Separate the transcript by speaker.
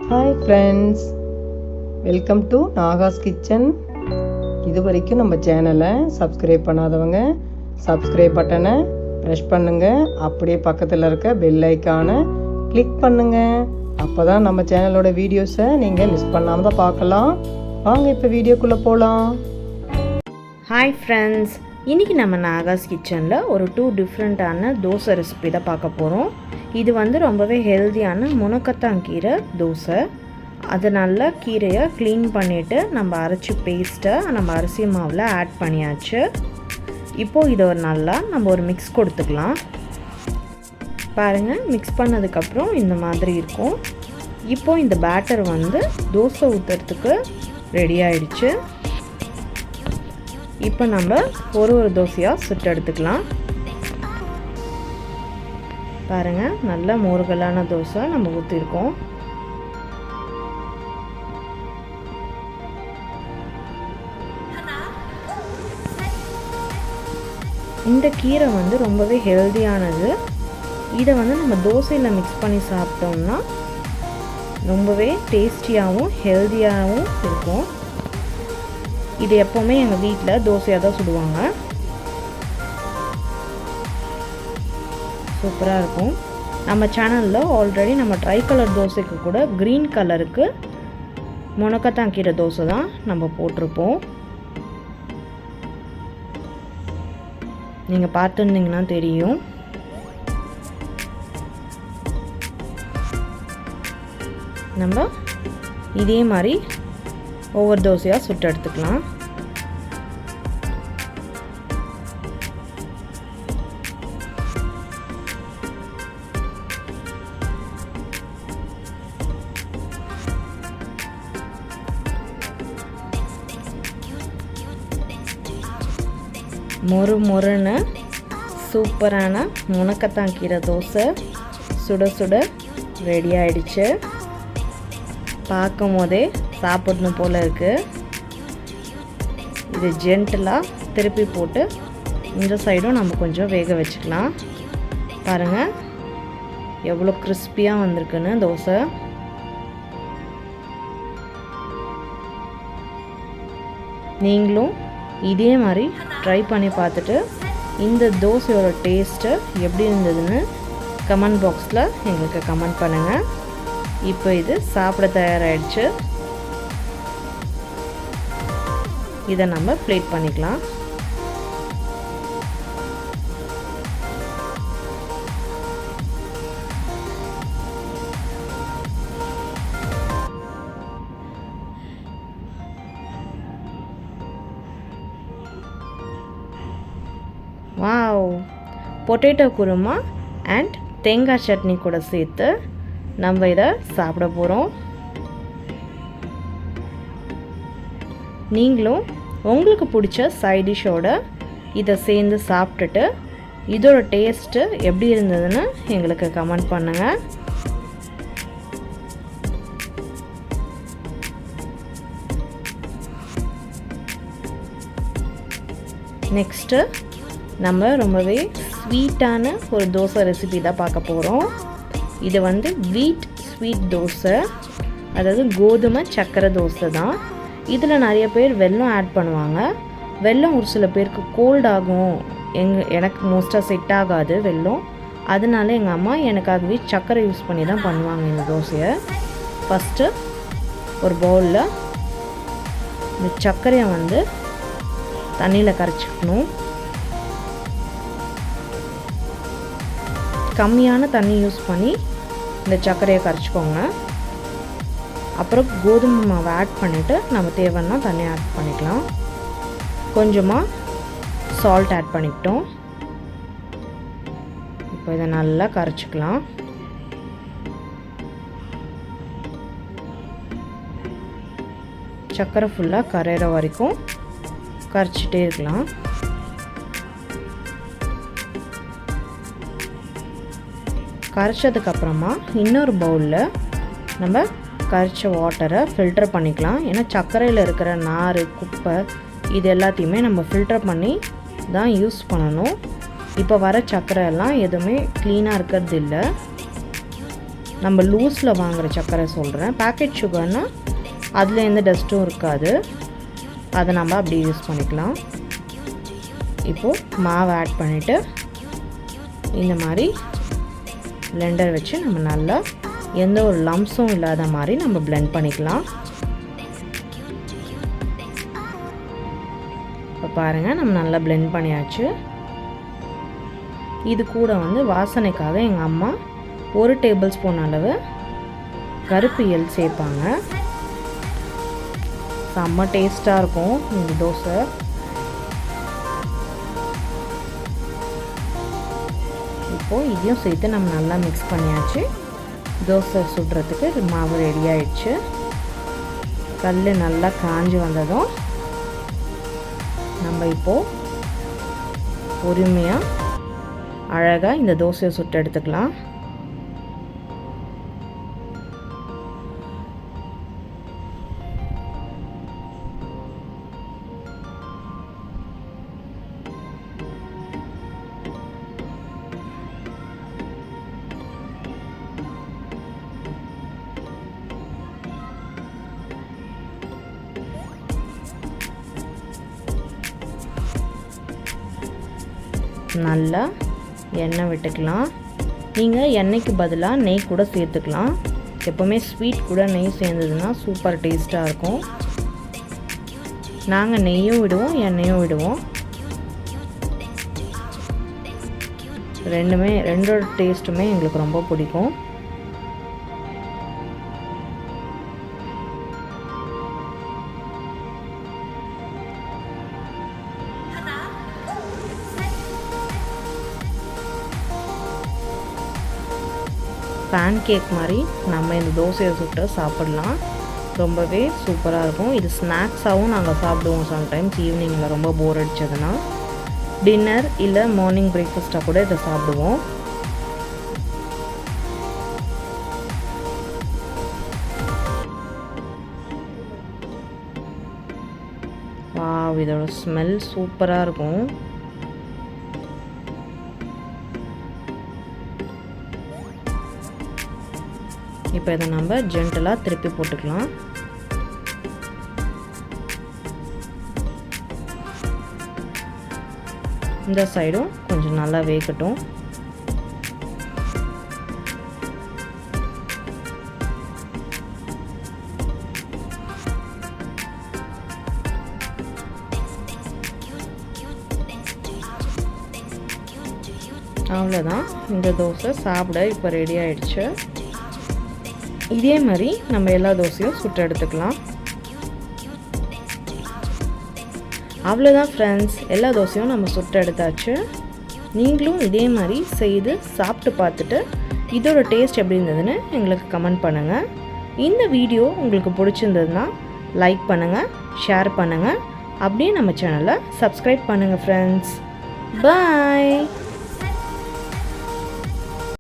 Speaker 1: Hi friends, welcome to Nahash kitchen. இது வரைக்கும் நம்ம சேனலை சப்ஸ்கிரைப் பண்ணாதவங்க சப்ஸ்கிரைப் பட்டனை ப்ரெஸ் பண்ணுங்கள். அப்படியே பக்கத்தில் இருக்க பெல் ஐக்கானை கிளிக் பண்ணுங்கள். அப்போ தான் நம்ம சேனலோட வீடியோஸை நீங்கள் மிஸ் பண்ணாமல் தான் பார்க்கலாம். வாங்க இப்போ வீடியோக்குள்ளே போகலாம்.
Speaker 2: ஹாய் ஃப்ரெண்ட்ஸ், இன்றைக்கி நம்ம நாகாஸ் கிச்சனில் ஒரு 2 டிஃப்ரெண்ட்டான தோசை ரெசிபி தான் பார்க்க போகிறோம். இது ரொம்பவே ஹெல்த்தியான முனக்கத்தாங்கீரை தோசை. அதை நல்லா கீரையை க்ளீன் பண்ணிவிட்டு நம்ம அரைச்சி பேஸ்ட்டை நம்ம அரிசி மாவில் ஆட் பண்ணியாச்சு. இப்போது இதை நம்ம ஒரு மிக்ஸ் கொடுத்துக்கலாம். பாருங்கள், மிக்ஸ் பண்ணதுக்கப்புறம் இந்த மாதிரி இருக்கும். இப்போது இந்த பேட்டர் தோசை ஊற்றுறதுக்கு ரெடி ஆகிடுச்சு. இப்போ நம்ம ஒரு தோசையாக சுட்டு எடுத்துக்கலாம். பாருங்கள், நல்ல மோர்களான தோசை நம்ம ஊற்றிருக்கோம். இந்த கீரை ரொம்பவே ஹெல்த்தியானது. இதை நம்ம தோசையில் மிக்ஸ் பண்ணி சாப்பிட்டோம்னா ரொம்பவே டேஸ்டியாகவும் ஹெல்த்தியாகவும் இருக்கும். இது எப்போவுமே எங்கள் வீட்டில் தோசையாக தான் சுடுவாங்க. சூப்பராக இருக்கும். நம்ம சேனலில் ஆல்ரெடி நம்ம ட்ரை கலர் தோசைக்கு கூட க்ரீன் கலருக்கு முனக்கத்தாங்கீரை தோசை தான் நம்ம போட்டிருப்போம். நீங்கள் பார்த்துருந்தீங்கன்னா தெரியும். நம்ம இதே மாதிரி ஒவ்வொரு தோசையாக சுட்டு எடுத்துக்கலாம். மொறுன்னு சூப்பரான முனக்கத்தாங்கீரை தோசை சுட சுட ரெடி ஆயிடுச்சு. பார்க்கும் போதே சாப்பிடணும் போல் இருக்குது. இது ஜென்டலாக திருப்பி போட்டு இந்த சைடும் நம்ம கொஞ்சம் வேக வச்சுக்கலாம். பாருங்கள் எவ்வளோ கிறிஸ்பியாக வந்திருக்குன்னு தோசை. நீங்களும் இதே மாதிரி ட்ரை பண்ணி பார்த்துட்டு இந்த தோசையோட டேஸ்ட்டு எப்படி இருந்ததுன்னு கமெண்ட் பாக்ஸில் எங்களுக்கு கமெண்ட் பண்ணுங்கள். இப்போ இது சாப்பிட தயாராகிடுச்சு. இதை நம்ம பிளேட் பண்ணிக்கலாம். வாவ், பொட்டேட்டோ குருமா அண்ட் தேங்காய் சட்னி கூட சேர்த்து நம்ம இதை சாப்பிட போகிறோம். நீங்களும் உங்களுக்கு பிடிச்ச சைட் டிஷ்ஷோட இதை சேர்ந்து சாப்பிட்டுட்டு இதோட டேஸ்ட்டு எப்படி இருந்ததுன்னு எங்களுக்கு கமெண்ட் பண்ணுங்கள். நெக்ஸ்ட்டு நம்ம ரொம்பவே ஸ்வீட்டான ஒரு தோசை ரெசிபி தான் பார்க்க போகிறோம். இது வீட் ஸ்வீட் தோசை, அதாவது கோதுமை சர்க்கரை தோசை தான். இதில் நிறைய பேர் வெல்லம் ஆட் பண்ணுவாங்க. வெல்லம் ஒரு சில பேருக்கு கோல்ட் ஆகும். எனக்கு மோஸ்ட்டாக செட் ஆகாது வெல்லம். அதனால எங்கள் அம்மா எனக்காகவே சர்க்கரை யூஸ் பண்ணி தான் பண்ணுவாங்க இந்த தோசையை. ஃபஸ்ட்டு ஒரு பவுலில் இந்த சர்க்கரையை தண்ணியில் கரைச்சிக்கணும். கம்மியான தண்ணி யூஸ் பண்ணி இந்த சர்க்கரையை கரைச்சிக்கோங்க. அப்புறம் கோதுமை மாவை ஆட் பண்ணிவிட்டு நம்ம தேவைன்னா தண்ணி ஆட் பண்ணிக்கலாம். கொஞ்சமாக சால்ட் ஆட் பண்ணிக்கிட்டோம். இப்போ இதை நல்லா கரைச்சிக்கலாம். சர்க்கரை ஃபுல்லாக கரையிற வரைக்கும் கரைச்சிட்டே இருக்கலாம். கரைச்சதுக்கப்புறமா இன்னொரு பவுலில் நம்ம கரைச்ச வாட்டரை ஃபில்டர் பண்ணிக்கலாம். ஏன்னா சர்க்கரையில் இருக்கிற நார், குப்பை இது எல்லாத்தையுமே நம்ம ஃபில்டர் பண்ணி தான் யூஸ் பண்ணணும். இப்போ வர சர்க்கரை எல்லாம் எதுவுமே க்ளீனாக இருக்கிறது இல்லை. நம்ம லூஸில் வாங்குகிற சர்க்கரை சொல்கிறேன். பேக்கெட் சுகர்னால் அதில் எந்த டஸ்ட்டும் இருக்காது, அதை நம்ம அப்படி யூஸ் பண்ணிக்கலாம். இப்போது மாவை ஆட் பண்ணிவிட்டு இந்த மாதிரி பிளெண்டர் வச்சு நம்ம நல்லா எந்த ஒரு லம்ஸும் இல்லாத மாதிரி நம்ம பிளெண்ட் பண்ணிக்கலாம். இப்போ பாருங்கள், நம்ம நல்லா பிளெண்ட் பண்ணியாச்சு. இது கூட வந்து வாசனைக்காக எங்கள் அம்மா 1 டேபிள் ஸ்பூன் அளவு கருப்பு எள் சேர்ப்பாங்க. செம்ம டேஸ்ட்டாக இருக்கும் இந்த தோசை. இப்போது இதையும் சேர்த்து நம்ம நல்லா மிக்ஸ் பண்ணியாச்சு. தோசை சுடுறதுக்கு மாவு ரெடி ஆயிடுச்சு. கல் நல்லா காஞ்சி வந்ததும் நம்ம இப்போது பொறுமையாக அழகாக இந்த தோசையை சுட்டு எடுத்துக்கலாம். நல்லா எண்ணெய் விட்டுக்கலாம். நீங்கள் எண்ணெய்க்கு பதிலாக நெய் கூட சேர்த்துக்கலாம். எப்போவுமே ஸ்வீட் கூட நெய் சேர்ந்ததுன்னா சூப்பர் டேஸ்ட்டாக இருக்கும். நாங்கள் நெய்யும் விடுவோம், எண்ணெயும் விடுவோம். ரெண்டோட டேஸ்ட்டுமே எங்களுக்கு ரொம்ப பிடிக்கும். பேன் கேக் மாதிரி நம்ம இந்த தோசையை சுட்டு சாப்பிட்லாம். ரொம்பவே சூப்பராக இருக்கும். இது ஸ்நாக்ஸாகவும் நாங்கள் சாப்பிடுவோம். சம்டைம்ஸ் ஈவினிங்கில் ரொம்ப போர் அடித்ததுன்னா டின்னர் இல்லை மார்னிங் பிரேக்ஃபாஸ்ட்டாக கூட இதை சாப்பிடுவோம். வாவ், இதோட ஸ்மெல் சூப்பராக இருக்கும். இப்போ இதை நம்ம ஜென்டலாக திருப்பி போட்டுக்கலாம். இந்த சைடும் கொஞ்சம் நல்லா வேகட்டும். அவ்வளோதான், இந்த தோசை சாப்பிட இப்போ ரெடி ஆயிடுச்சு. இதே மாதிரி நம்ம எல்லா தோசையும் சுட்டு எடுத்துக்கலாம். அவ்வளோதான் ஃப்ரெண்ட்ஸ், எல்லா தோசையும் நம்ம சுட்டு எடுத்தாச்சு. நீங்களும் இதே மாதிரி செய்து சாப்பிட்டு பார்த்துட்டு இதோட டேஸ்ட் எப்படி இருந்ததுன்னு எங்களுக்கு கமெண்ட் பண்ணுங்கள். இந்த வீடியோ உங்களுக்கு பிடிச்சிருந்ததுன்னா லைக் பண்ணுங்கள், ஷேர் பண்ணுங்கள், அப்படியே நம்ம சேனலை சப்ஸ்கிரைப் பண்ணுங்கள் ஃப்ரெண்ட்ஸ். பாய்.